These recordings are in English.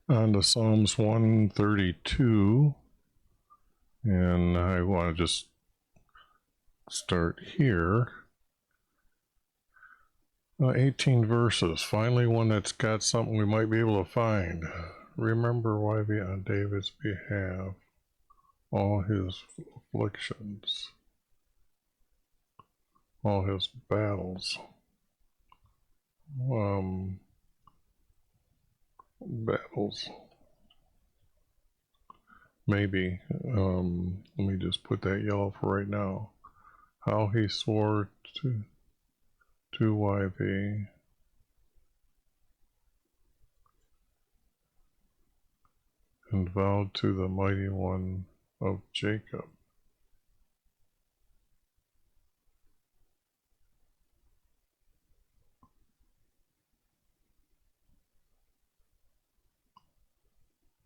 On to Psalms 132, and I want to just start here. 18 verses. Finally, one that's got something we might be able to find. Remember why be on David's behalf all his afflictions, all his battles. Battles. Maybe. Let me just put that yellow for right now. How he swore to YV and vowed to the mighty one of Jacob.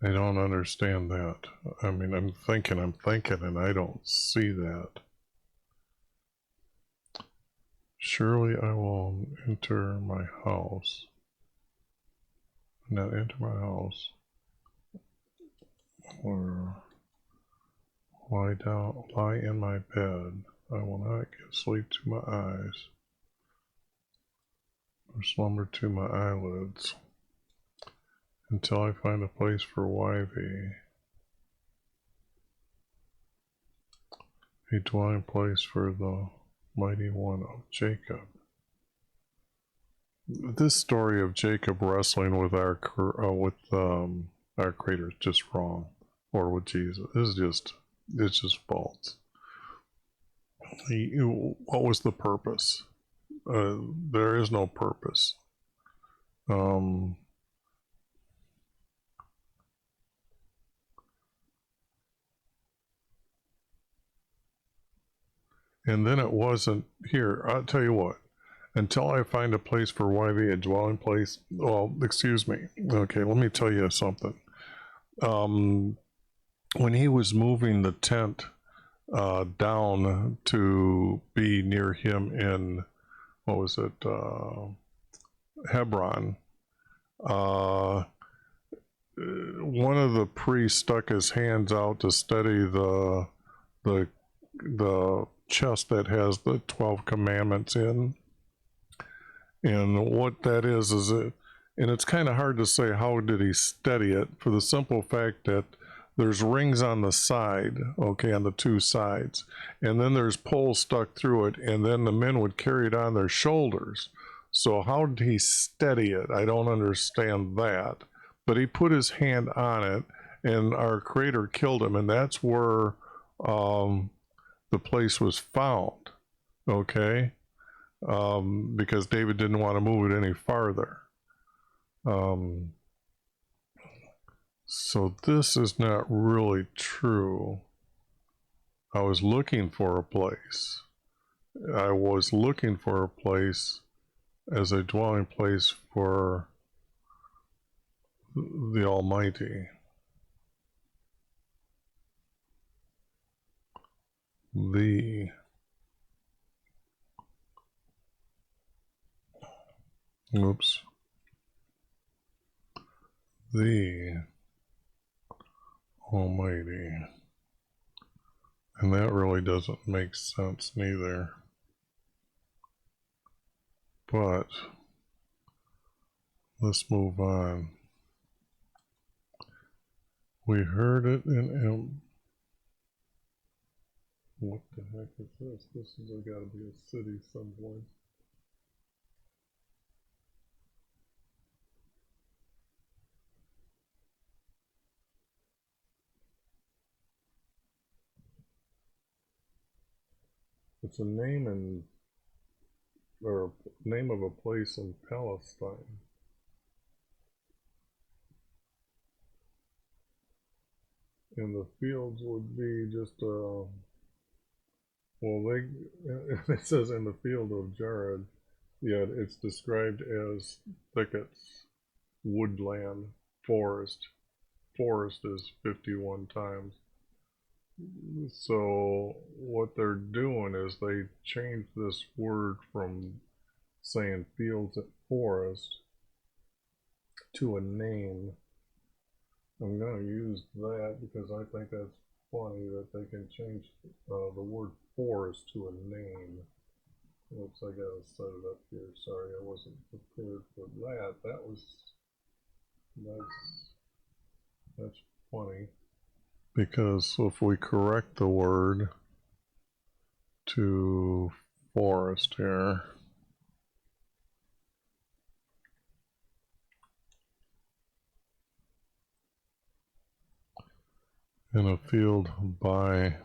I don't understand that. I mean, I'm thinking, and I don't see that. Surely I will enter my house. Not enter my house. Or lie in my bed. I will not give sleep to my eyes, or slumber to my eyelids, until I find a place for YV, a dwelling place for the mighty one of Jacob. This story of Jacob wrestling with our Creator is just wrong, or with Jesus. It's just false. What was the purpose? There is no purpose. And then it wasn't here. I'll tell you what. Until I find a place for YV, a dwelling place. Well, excuse me. Okay, let me tell you something. When he was moving the tent down to be near him in, what was it, Hebron, one of the priests stuck his hands out to steady the chest that has the 12 commandments in. And what that is it, and it's kind of hard to say how did he steady it, for the simple fact that there's rings on the side, okay, on the two sides, and then there's poles stuck through it, and then the men would carry it on their shoulders. So how did he steady it? I don't understand that. But he put his hand on it, and our Creator killed him, and that's where the place was found, okay? Because David didn't want to move it any farther. So this is not really true. I was looking for a place. I was looking for a place as a dwelling place for the Almighty. The Almighty. And that really doesn't make sense neither. But let's move on. We heard it in what the heck is this? This has got to be a city someplace. It's a name or name of a place in Palestine. And the fields would be just it says in the field of Jared, yeah, it's described as thickets, woodland, forest. Forest is 51 times. So what they're doing is they changed this word from saying fields and forest to a name I'm going to use that because I think that's funny that they can change the word forest to a name. Oops, I gotta set it up here. Sorry, I wasn't prepared for that. That's funny. Because if we correct the word to forest here, in a field by,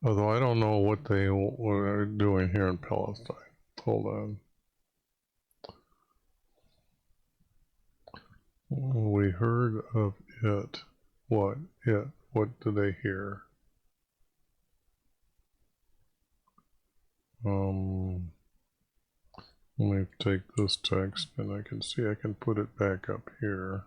although I don't know what they were doing here in Palestine. Hold on. We heard of it. What? It. What did they hear? Let me take this text and I can see I can put it back up here.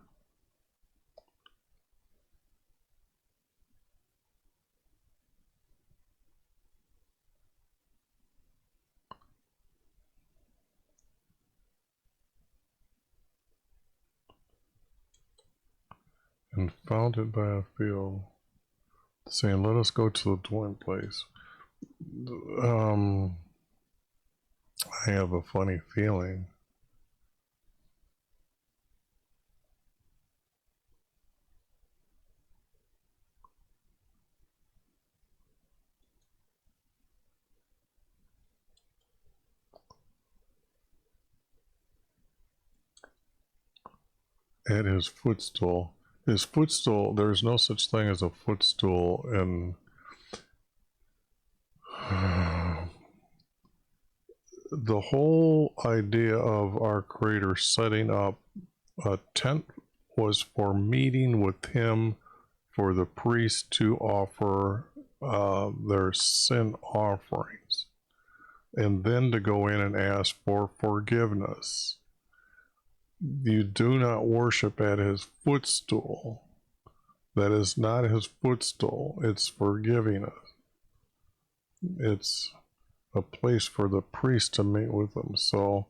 And found it by a field, saying, "Let us go to the dwelling place." I have a funny feeling. At his footstool. His footstool, there's no such thing as a footstool in the whole idea of our Creator setting up a tent was for meeting with him, for the priest to offer their sin offerings, and then to go in and ask for forgiveness. You do not worship at his footstool. That is not his footstool. It's forgiving us. It's a place for the priest to meet with him. So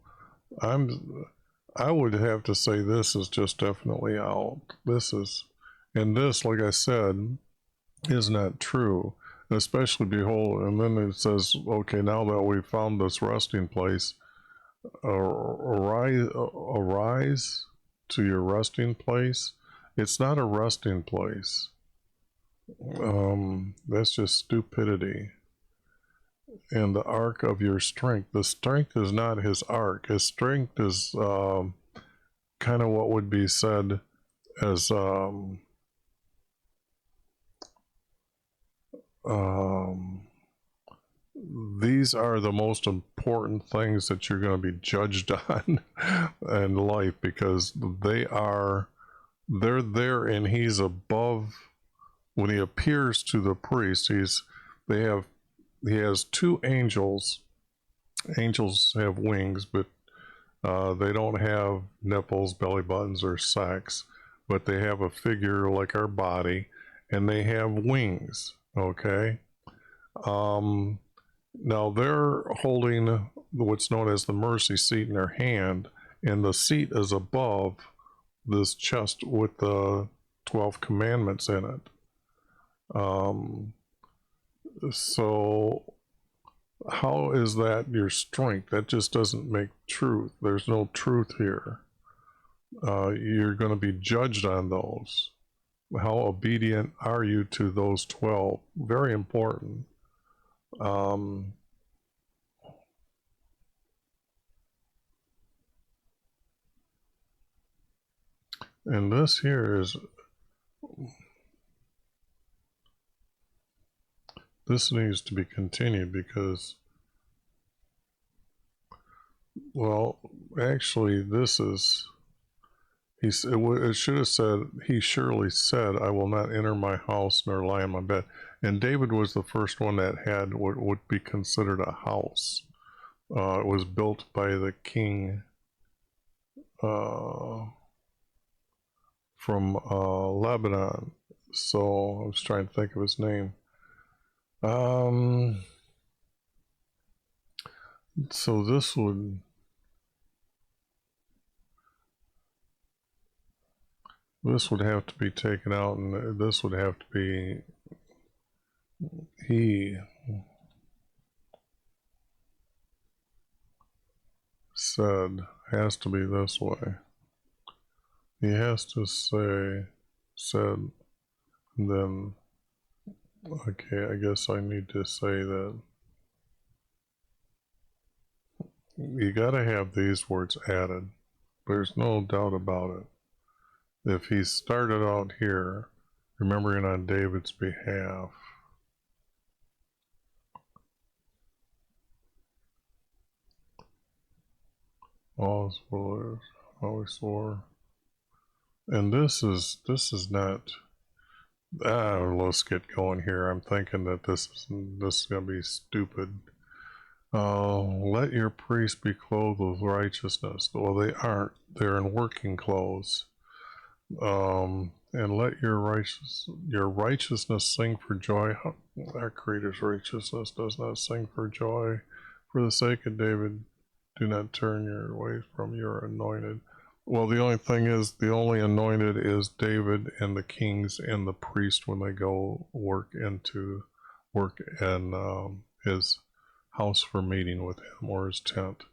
I would have to say this is just definitely out. And this, like I said, is not true. Especially behold, and then it says, okay, now that we found this resting place, arise to your resting place. It's not a resting place. That's just stupidity. And the ark of your strength. The strength is not his ark. His strength is kind of what would be said as these are the most important things that you're going to be judged on in life, because they're there and he's above. When he appears to the priest, he has two angels. Angels have wings, but they don't have nipples, belly buttons, or sacks, but they have a figure like our body, and they have wings. Okay. Now they're holding what's known as the mercy seat in their hand, and the seat is above this chest with the 12 commandments in it. So how is that your strength? That just doesn't make truth. There's no truth here. You're going to be judged on those. How obedient are you to those 12? Very important. And this here is, this needs to be continued because, well, actually this is, it should have said, he surely said, I will not enter my house nor lie in my bed. And David was the first one that had what would be considered a house. It was built by the king from Lebanon. So I was trying to think of his name. So this would, this would have to be taken out, and this would have to be he said, has to be this way. He has to say said, and then okay, I guess I need to say that you gotta have these words added. There's no doubt about it. If he started out here, remembering on David's behalf, all his followers always swore, and this is not. Let's get going here. I'm thinking that this is gonna be stupid. Let your priests be clothed with righteousness. Well, they aren't. They're in working clothes. And let your righteousness sing for joy. Our Creator's righteousness does not sing for joy. For the sake of David, do not turn your ways from your anointed. Well, the only thing is, the only anointed is David and the kings and the priest when they go work in his house for meeting with him, or his tent.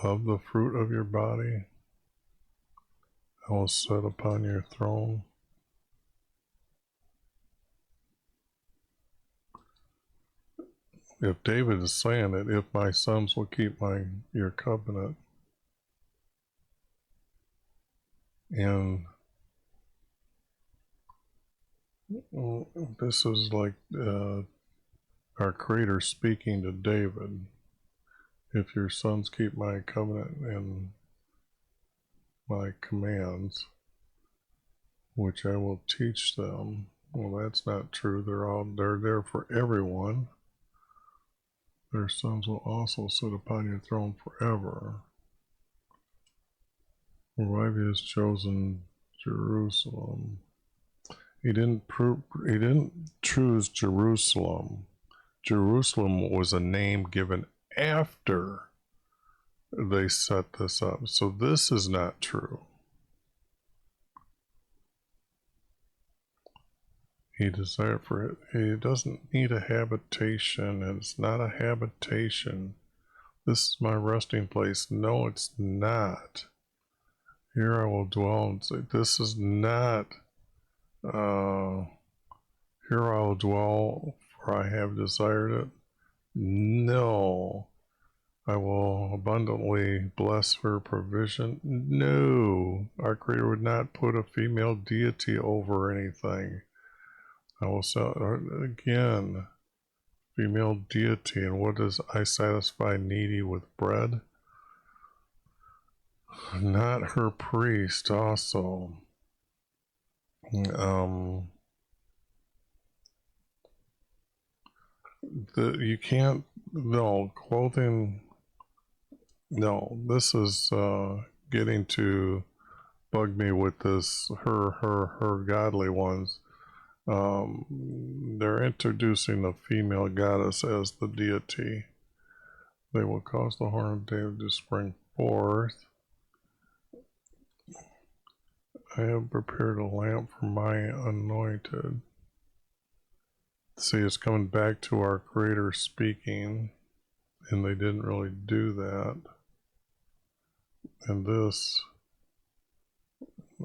Of the fruit of your body, I will set upon your throne. If David is saying it, if my sons will keep your covenant, and this is like our Creator speaking to David. If your sons keep my covenant and my commands, which I will teach them. Well, that's not true. They're there for everyone. Their sons will also sit upon your throne forever. YHVH has chosen Jerusalem. He didn't choose Jerusalem. Jerusalem was a name given after they set this up. So this is not true. He desired for it. He doesn't need a habitation. It's not a habitation. This is my resting place. No, it's not. Here I will dwell and say, this is not. Here I will dwell, for I have desired it. No. I will abundantly bless her provision. No. Our Creator would not put a female deity over anything. I will again, female deity. And what does I satisfy needy with bread? Not her priest also. You can't, no, clothing, no, this is getting to bug me with this, her godly ones. They're introducing the female goddess as the deity. They will cause the horn of David to spring forth. I have prepared a lamp for my anointed. See, it's coming back to our Creator speaking, and they didn't really do that. And this,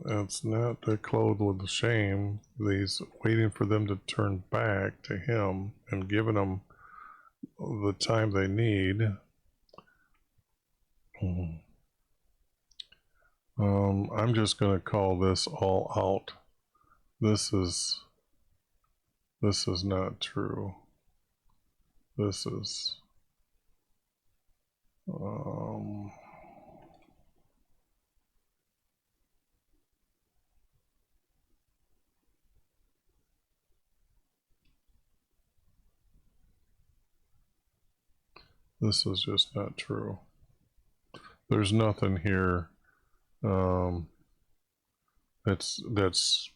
it's not clothed with shame. He's waiting for them to turn back to him and giving them the time they need. I'm just going to call this all out. This is not true. This is This is just not true. There's nothing here that's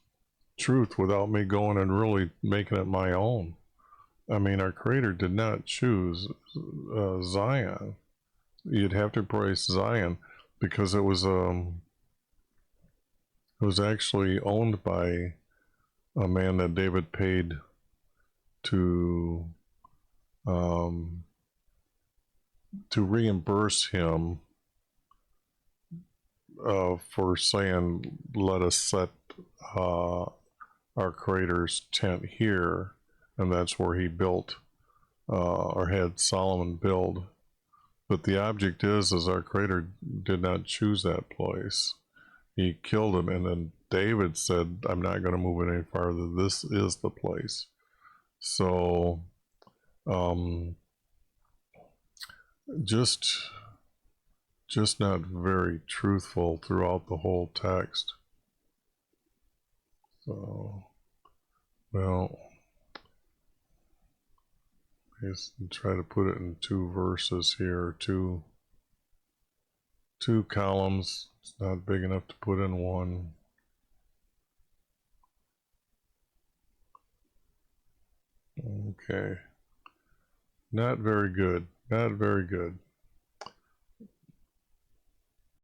truth without me going and really making it my own. I mean, our creator did not choose Zion. You'd have to praise Zion because it was actually owned by a man that David paid to reimburse him for saying, let us set our creator's tent here, and that's where he built or had Solomon build. But the object is our creator did not choose that place. He killed him, and then David said, I'm not going to move it any farther. This is the place. So just not very truthful throughout the whole text. So, well, let's try to put it in 2 verses here, two columns. It's not big enough to put in 1. Okay. Not very good. Not very good.